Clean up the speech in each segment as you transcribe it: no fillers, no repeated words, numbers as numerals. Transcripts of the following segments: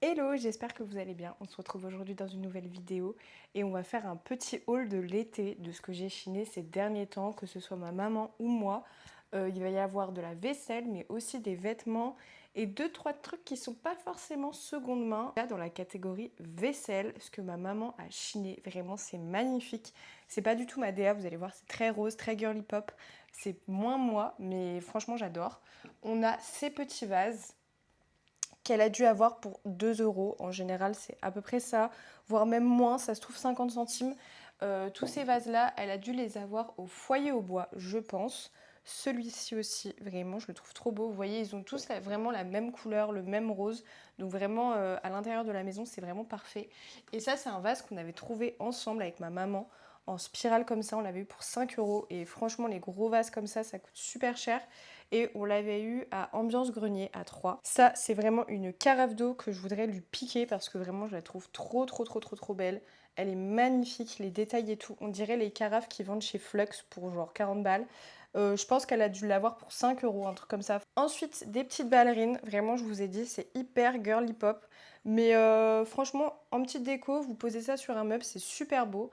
Hello, j'espère que vous allez bien. On se retrouve aujourd'hui dans une nouvelle vidéo et on va faire un petit haul de l'été de ce que j'ai chiné ces derniers temps, que ce soit ma maman ou moi. Il va y avoir de la vaisselle, mais aussi des vêtements et deux, trois trucs qui sont pas forcément seconde main. Là, dans la catégorie vaisselle, ce que ma maman a chiné, vraiment c'est magnifique. C'est pas du tout ma DA, vous allez voir, c'est très rose, très girly pop. C'est moins moi, mais franchement j'adore. On a ces petits vases qu'elle a dû avoir pour 2 euros. En général, c'est à peu près ça, voire même moins, ça se trouve 50 centimes. Tous ces vases-là, elle a dû les avoir au foyer au bois, je pense. Celui-ci aussi, vraiment, je le trouve trop beau. Vous voyez, ils ont tous vraiment la même couleur, le même rose. Donc vraiment, à l'intérieur de la maison, c'est vraiment parfait. Et ça, c'est un vase qu'on avait trouvé ensemble avec ma maman en spirale comme ça. On l'avait eu pour 5 euros. Et franchement, les gros vases comme ça coûte super cher. Et on l'avait eu à Ambiance Grenier à 3. Ça, c'est vraiment une carafe d'eau que je voudrais lui piquer parce que vraiment, je la trouve trop belle. Elle est magnifique, les détails et tout. On dirait les carafes qui vendent chez Flux pour genre 40 balles. Je pense qu'elle a dû l'avoir pour 5 euros, un truc comme ça. Ensuite, des petites ballerines. Vraiment, je vous ai dit, c'est hyper girly pop. Mais franchement, en petite déco, vous posez ça sur un meuble, c'est super beau.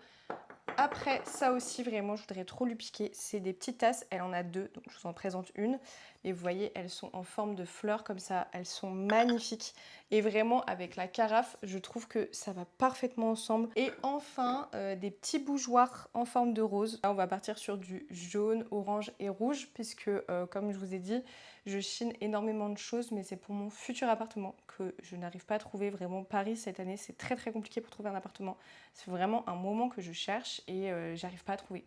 Après, ça aussi, vraiment, je voudrais trop lui piquer. C'est des petites tasses, elle en a deux, donc je vous en présente une. Et vous voyez, elles sont en forme de fleurs comme ça, elles sont magnifiques. Et vraiment, avec la carafe, je trouve que ça va parfaitement ensemble. Et enfin, des petits bougeoirs en forme de rose. Là, on va partir sur du jaune, orange et rouge, puisque, comme je vous ai dit, je chine énormément de choses, mais c'est pour mon futur appartement que je n'arrive pas à trouver. Vraiment, Paris, cette année, c'est très compliqué pour trouver un appartement. C'est vraiment un moment que je cherche et j'arrive pas à trouver.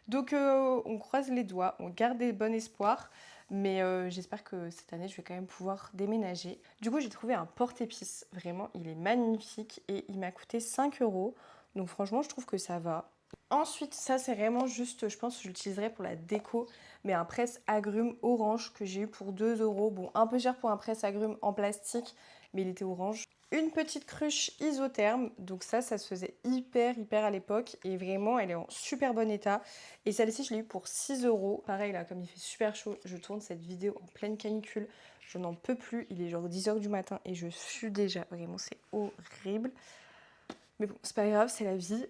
Donc on croise les doigts, on garde des bons espoirs, mais j'espère que cette année je vais quand même pouvoir déménager. Du coup j'ai trouvé un porte-épices, vraiment il est magnifique et il m'a coûté 5 euros. Donc franchement je trouve que ça va. Ensuite ça c'est vraiment juste, je pense que je l'utiliserai pour la déco, mais un presse-agrumes orange que j'ai eu pour 2 euros. Bon un peu cher pour un presse-agrumes en plastique, mais il était orange. Une petite cruche isotherme, donc ça se faisait hyper à l'époque et vraiment elle est en super bon état. Et celle-ci je l'ai eu pour 6 euros. Pareil là, comme il fait super chaud, je tourne cette vidéo en pleine canicule, je n'en peux plus, il est genre 10 h du matin et je sue déjà, vraiment c'est horrible. Mais bon, c'est pas grave, c'est la vie.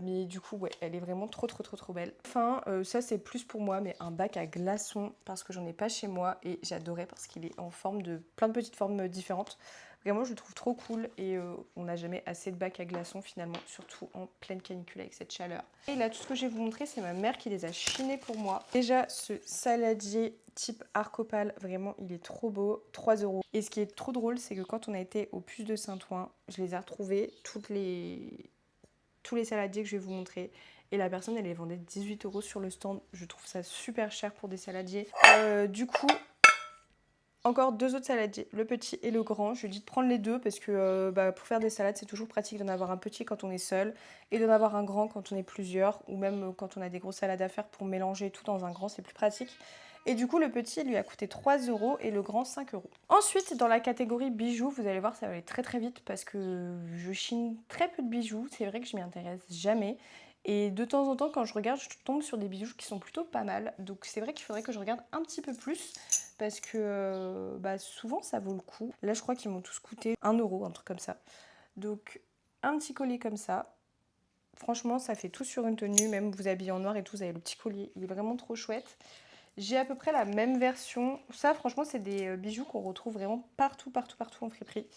Mais du coup, ouais, elle est vraiment trop belle. Enfin, ça c'est plus pour moi, mais un bac à glaçons parce que j'en ai pas chez moi et j'adorais parce qu'il est en forme de plein de petites formes différentes. Vraiment, je le trouve trop cool et on n'a jamais assez de bacs à glaçons finalement, surtout en pleine canicule avec cette chaleur. Et là, tout ce que je vais vous montrer, c'est ma mère qui les a chinés pour moi. Déjà, ce saladier type Arcopal, vraiment, il est trop beau, 3 euros. Et ce qui est trop drôle, c'est que quand on a été au Puce de Saint-Ouen, je les ai retrouvés, tous les saladiers que je vais vous montrer. Et la personne, elle les vendait 18 euros sur le stand. Je trouve ça super cher pour des saladiers. Du coup, encore deux autres saladiers, le petit et le grand. Je lui dis de prendre les deux parce que pour faire des salades, c'est toujours pratique d'en avoir un petit quand on est seul et d'en avoir un grand quand on est plusieurs ou même quand on a des grosses salades à faire pour mélanger tout dans un grand, c'est plus pratique. Et du coup, le petit lui a coûté 3 euros et le grand 5 euros. Ensuite, dans la catégorie bijoux, vous allez voir, ça va aller très vite parce que je chine très peu de bijoux. C'est vrai que je m'y intéresse jamais. Et de temps en temps, quand je regarde, je tombe sur des bijoux qui sont plutôt pas mal. Donc c'est vrai qu'il faudrait que je regarde un petit peu plus parce que souvent ça vaut le coup. Là, je crois qu'ils m'ont tous coûté 1 euro, un truc comme ça. Donc un petit collier comme ça. Franchement, ça fait tout sur une tenue, même vous habillez en noir et tout, vous avez le petit collier, il est vraiment trop chouette. J'ai à peu près la même version. Ça, franchement, c'est des bijoux qu'on retrouve vraiment partout en friperie.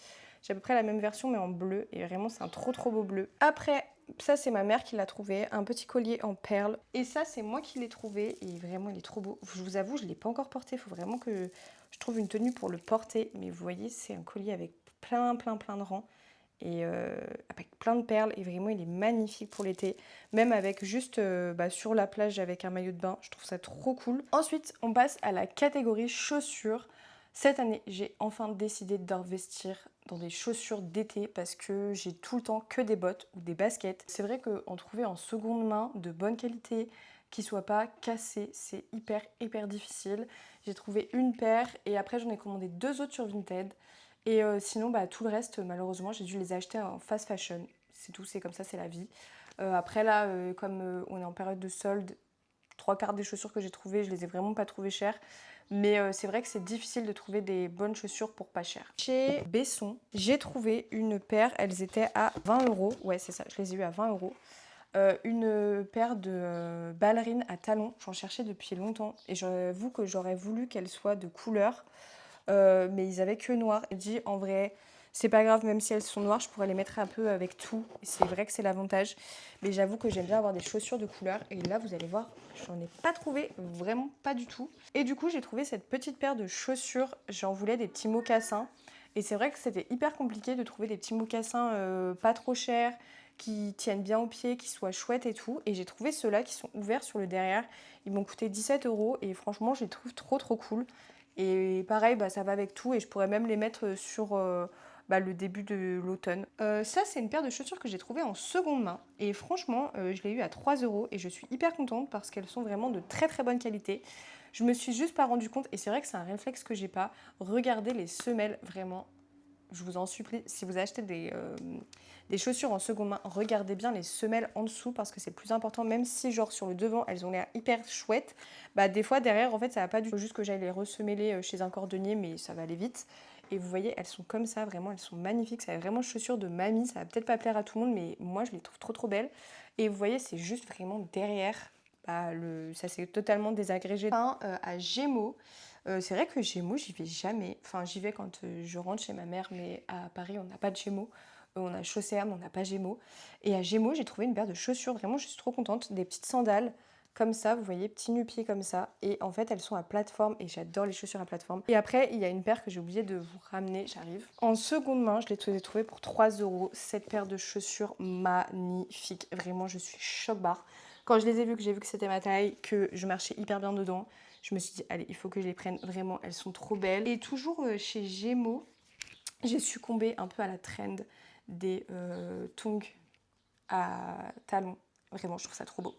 J'ai à peu près la même version, mais en bleu. Et vraiment, c'est un trop beau bleu. Après, ça, c'est ma mère qui l'a trouvé. Un petit collier en perles. Et ça, c'est moi qui l'ai trouvé. Et vraiment, il est trop beau. Je vous avoue, je ne l'ai pas encore porté. Il faut vraiment que je trouve une tenue pour le porter. Mais vous voyez, c'est un collier avec plein de rangs et avec plein de perles et vraiment il est magnifique pour l'été, même avec juste sur la plage avec un maillot de bain, je trouve ça trop cool. Ensuite on passe à la catégorie chaussures. Cette année j'ai enfin décidé d'investir dans des chaussures d'été parce que j'ai tout le temps que des bottes ou des baskets. C'est vrai qu'en trouver en seconde main de bonne qualité qui soit pas cassées, c'est hyper difficile. J'ai trouvé une paire et après j'en ai commandé deux autres sur Vinted. Et sinon, tout le reste, malheureusement, j'ai dû les acheter en fast fashion. C'est tout, c'est comme ça, c'est la vie. Après, là, comme on est en période de solde, trois quarts des chaussures que j'ai trouvées, je les ai vraiment pas trouvées chères. Mais c'est vrai que c'est difficile de trouver des bonnes chaussures pour pas cher. Chez Besson, j'ai trouvé une paire, elles étaient à 20 euros. Ouais, c'est ça, je les ai eues à 20 euros. Une paire de ballerines à talons. J'en cherchais depuis longtemps et j'avoue que j'aurais voulu qu'elles soient de couleur, mais ils avaient que noir. Je dis en vrai, c'est pas grave, même si elles sont noires, je pourrais les mettre un peu avec tout. C'est vrai que c'est l'avantage, mais j'avoue que j'aime bien avoir des chaussures de couleur. Et là, vous allez voir, j'en ai pas trouvé, vraiment pas du tout. Et du coup, j'ai trouvé cette petite paire de chaussures. J'en voulais des petits mocassins. Et c'est vrai que c'était hyper compliqué de trouver des petits mocassins pas trop chers, qui tiennent bien aux pieds, qui soient chouettes et tout. Et j'ai trouvé ceux-là qui sont ouverts sur le derrière. Ils m'ont coûté 17 euros et franchement, je les trouve trop cool. Et pareil, bah, ça va avec tout et je pourrais même les mettre sur le début de l'automne. Ça, c'est une paire de chaussures que j'ai trouvée en seconde main. Et franchement, je l'ai eu à 3 euros et je suis hyper contente parce qu'elles sont vraiment de très bonne qualité. Je me suis juste pas rendu compte et c'est vrai que c'est un réflexe que j'ai pas. Regardez les semelles, vraiment. Je vous en supplie, si vous achetez des chaussures en seconde main, regardez bien les semelles en dessous parce que c'est le plus important, même si genre sur le devant elles ont l'air hyper chouettes, bah des fois derrière en fait ça va pas du tout, juste que j'aille les ressemeler chez un cordonnier mais ça va aller vite. Et vous voyez elles sont comme ça, vraiment elles sont magnifiques, ça va vraiment chaussures de mamie, ça va peut-être pas plaire à tout le monde mais moi je les trouve trop belles. Et vous voyez c'est juste vraiment derrière, ça s'est totalement désagrégé. Enfin, à Gémeaux. C'est vrai que Gémeaux, j'y vais jamais. Enfin, j'y vais quand je rentre chez ma mère, mais à Paris, on n'a pas de Gémeaux. On a Chaussea, mais on n'a pas Gémeaux. Et à Gémeaux, j'ai trouvé une paire de chaussures. Vraiment, je suis trop contente. Des petites sandales comme ça, vous voyez, petits nu-pieds comme ça. Et en fait, elles sont à plateforme et j'adore les chaussures à plateforme. Et après, il y a une paire que j'ai oublié de vous ramener. J'arrive. En seconde main, je l'ai trouvée pour 3 euros. Cette paire de chaussures magnifique. Vraiment, je suis choc-barre. Quand je les ai vues, que j'ai vu que c'était ma taille, que je marchais hyper bien dedans, je me suis dit, allez, il faut que je les prenne. Vraiment, elles sont trop belles. Et toujours chez Gémeaux, j'ai succombé un peu à la trend des tongs à talons. Vraiment, je trouve ça trop beau.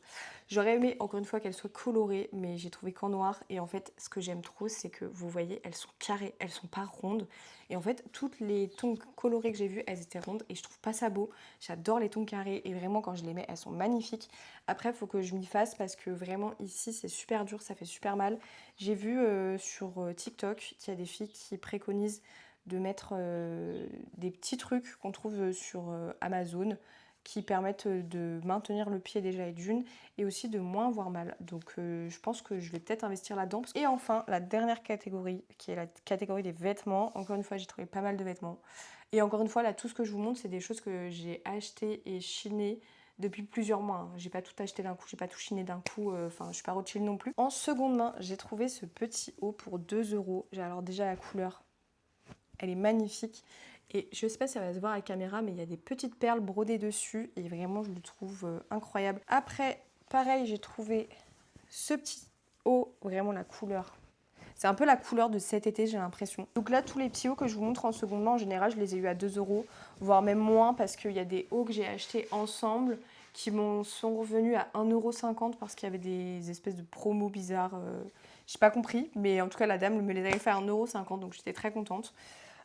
J'aurais aimé, encore une fois, qu'elles soient colorées, mais j'ai trouvé qu'en noir. Et en fait, ce que j'aime trop, c'est que vous voyez, elles sont carrées, elles sont pas rondes. Et en fait, toutes les tongs colorées que j'ai vues, elles étaient rondes. Et je trouve pas ça beau. J'adore les tongs carrés. Et vraiment, quand je les mets, elles sont magnifiques. Après, il faut que je m'y fasse parce que vraiment, ici, c'est super dur, ça fait super mal. J'ai vu sur TikTok qu'il y a des filles qui préconisent de mettre des petits trucs qu'on trouve sur Amazon qui permettent de maintenir le pied déjà et d'une et aussi de moins avoir mal. Donc je pense que je vais peut-être investir là-dedans. Et enfin, la dernière catégorie qui est la catégorie des vêtements. Encore une fois, j'ai trouvé pas mal de vêtements. Et encore une fois, là, tout ce que je vous montre, c'est des choses que j'ai achetées et chinées depuis plusieurs mois. J'ai pas tout acheté d'un coup, j'ai pas tout chiné d'un coup. Enfin, je suis pas Rothschild non plus. En seconde main, j'ai trouvé ce petit haut pour 2 euros. J'ai alors déjà la couleur. Elle est magnifique. Et je sais pas si ça va se voir à la caméra, mais il y a des petites perles brodées dessus. Et vraiment, je le trouve incroyable. Après, pareil, j'ai trouvé ce petit haut. Vraiment, la couleur. C'est un peu la couleur de cet été, j'ai l'impression. Donc là, tous les petits hauts que je vous montre en seconde main, en général, je les ai eu à 2 euros, voire même moins, parce qu'il y a des hauts que j'ai achetés ensemble qui sont revenus à 1,50 € parce qu'il y avait des espèces de promos bizarres. J'ai pas compris, mais en tout cas, la dame me les avait fait à 1,50 €, donc j'étais très contente.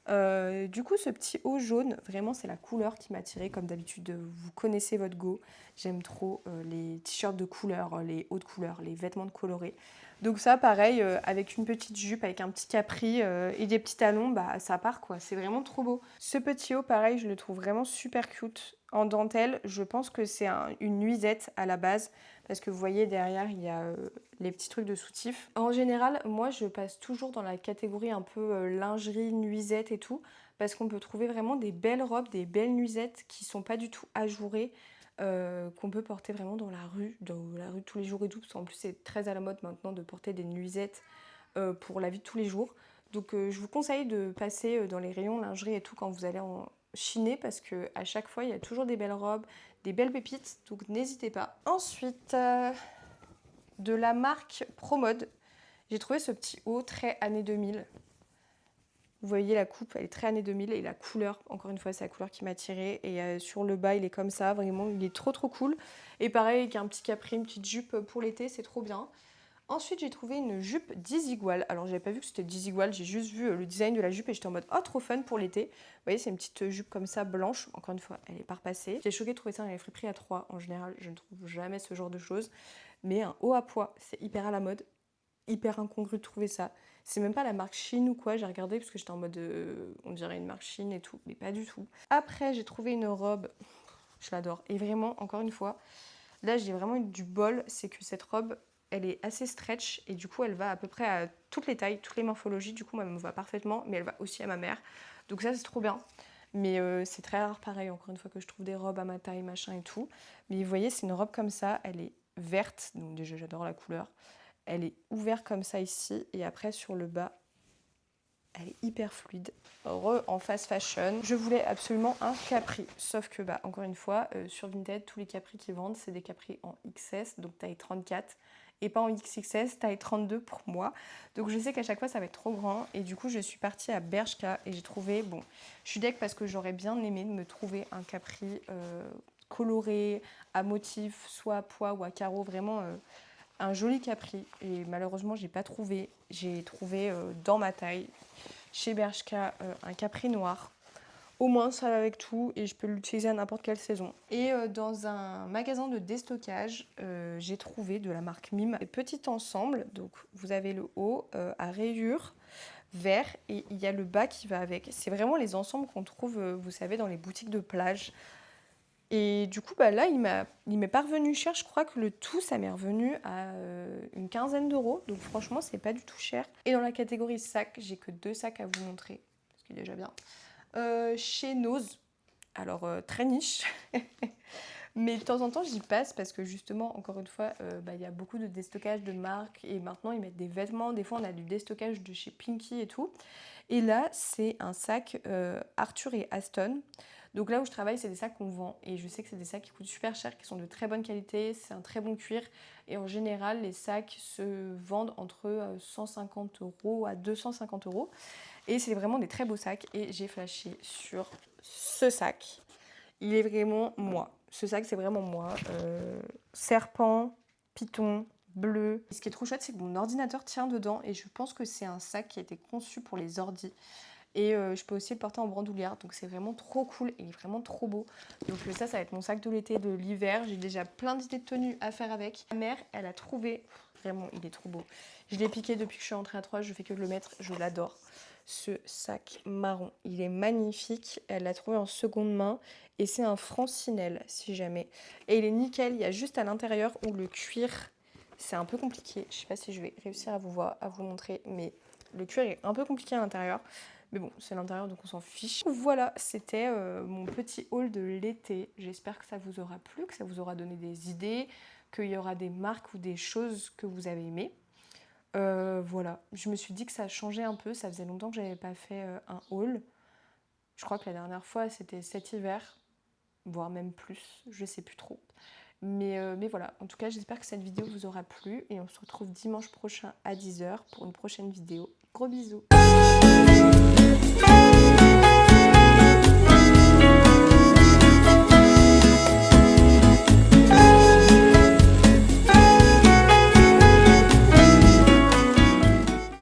Du coup, ce petit haut jaune, vraiment, c'est la couleur qui m'a attirée. Comme d'habitude, vous connaissez votre go. J'aime trop les t-shirts de couleur, les hauts de couleur, les vêtements de colorés. Donc ça, pareil, avec une petite jupe, avec un petit capri et des petits talons, bah ça part quoi. C'est vraiment trop beau. Ce petit haut, pareil, je le trouve vraiment super cute. En dentelle, je pense que c'est une nuisette à la base. Parce que vous voyez, derrière, il y a les petits trucs de soutif. En général, moi, je passe toujours dans la catégorie un peu lingerie, nuisette et tout. Parce qu'on peut trouver vraiment des belles robes, des belles nuisettes qui sont pas du tout ajourées. Qu'on peut porter vraiment dans la rue de tous les jours et tout, parce qu'en plus c'est très à la mode maintenant de porter des nuisettes pour la vie de tous les jours. Donc je vous conseille de passer dans les rayons lingerie et tout quand vous allez en chiner, parce que à chaque fois il y a toujours des belles robes, des belles pépites, donc n'hésitez pas. Ensuite, de la marque Promode, j'ai trouvé ce petit haut très années 2000. Vous voyez la coupe, elle est très années 2000 et la couleur, encore une fois, c'est la couleur qui m'a attirée. Et sur le bas, il est comme ça, vraiment, il est trop cool. Et pareil, avec un petit capri, une petite jupe pour l'été, c'est trop bien. Ensuite, j'ai trouvé une jupe Desigual. Alors, j'avais pas vu que c'était Desigual, j'ai juste vu le design de la jupe et j'étais en mode, oh, trop fun pour l'été. Vous voyez, c'est une petite jupe comme ça, blanche. Encore une fois, elle est pas repassée. J'étais choquée de trouver ça dans les friperies à 3. En général, je ne trouve jamais ce genre de choses. Mais un haut à pois, c'est hyper à la mode. hyper incongru de trouver ça. C'est même pas la marque Shein ou quoi, j'ai regardé parce que j'étais en mode on dirait une marque Shein et tout, mais pas du tout. Après j'ai trouvé une robe, je l'adore. Et vraiment, encore une fois, là j'ai vraiment eu du bol, c'est que cette robe, elle est assez stretch et du coup elle va à peu près à toutes les tailles, toutes les morphologies. Du coup moi elle me va parfaitement, mais elle va aussi à ma mère. Donc ça c'est trop bien. Mais c'est très rare pareil, encore une fois, que je trouve des robes à ma taille, machin et tout. Mais vous voyez, c'est une robe comme ça, elle est verte, donc déjà j'adore la couleur. Elle est ouverte comme ça ici, et après sur le bas, elle est hyper fluide. En fast fashion, je voulais absolument un capri. Sauf que, bah, encore une fois, sur Vinted, tous les capris qu'ils vendent, c'est des capris en XS, donc taille 34. Et pas en XXS, taille 32 pour moi. Donc je sais qu'à chaque fois, ça va être trop grand. Et du coup, je suis partie à Bershka et j'ai trouvé... Bon, je suis deck parce que j'aurais bien aimé me trouver un capri coloré, à motif, soit à pois ou à carreaux, vraiment... un joli capri et malheureusement j'ai pas trouvé. J'ai trouvé dans ma taille chez Bershka un capri noir. Au moins ça va avec tout et je peux l'utiliser à n'importe quelle saison. Et dans un magasin de déstockage, j'ai trouvé de la marque Mime des petits ensembles. Donc vous avez le haut à rayures vert et il y a le bas qui va avec. C'est vraiment les ensembles qu'on trouve, vous savez, dans les boutiques de plage. Et du coup, bah là, il m'est pas revenu cher. Je crois que le tout, ça m'est revenu à une quinzaine d'euros. Donc franchement, c'est pas du tout cher. Et dans la catégorie sac, j'ai que 2 sacs à vous montrer, ce qui est déjà bien. Chez Nose, alors très niche. Mais de temps en temps, j'y passe parce que justement, encore une fois, bah, y a beaucoup de déstockage de marques. Et maintenant, ils mettent des vêtements. Des fois, on a du déstockage de chez Pinky et tout. Et là, c'est un sac Arthur et Aston. Donc là où je travaille, c'est des sacs qu'on vend. Et je sais que c'est des sacs qui coûtent super cher, qui sont de très bonne qualité. C'est un très bon cuir. Et en général, les sacs se vendent entre 150 euros à 250 euros. Et c'est vraiment des très beaux sacs. Et j'ai flashé sur ce sac. Il est vraiment moi. Ce sac, c'est vraiment moi. Serpent, python, bleu. Et ce qui est trop chouette, c'est que mon ordinateur tient dedans. Et je pense que c'est un sac qui a été conçu pour les ordis. Et je peux aussi le porter en bandoulière, donc c'est vraiment trop cool et il est vraiment trop beau. Donc ça va être mon sac de l'été, de l'hiver. J'ai déjà plein d'idées de tenues à faire avec. Ma mère, elle a trouvé, vraiment il est trop beau. Je l'ai piqué depuis que je suis entrée à Troyes, je fais que de le mettre, je l'adore. Ce sac marron, il est magnifique. Elle l'a trouvé en seconde main et c'est un Francinelle si jamais. Et il est nickel, il y a juste à l'intérieur où le cuir, c'est un peu compliqué. Je sais pas si je vais réussir à vous montrer, mais le cuir est un peu compliqué à l'intérieur. Mais bon, c'est l'intérieur, donc on s'en fiche. Voilà, c'était mon petit haul de l'été. J'espère que ça vous aura plu, que ça vous aura donné des idées, qu'il y aura des marques ou des choses que vous avez aimées. Voilà, je me suis dit que ça changeait un peu. Ça faisait longtemps que j'avais pas fait un haul. Je crois que la dernière fois, c'était cet hiver, voire même plus, je sais plus trop. Mais voilà, en tout cas, j'espère que cette vidéo vous aura plu. Et on se retrouve dimanche prochain à 10 h pour une prochaine vidéo. Gros bisous!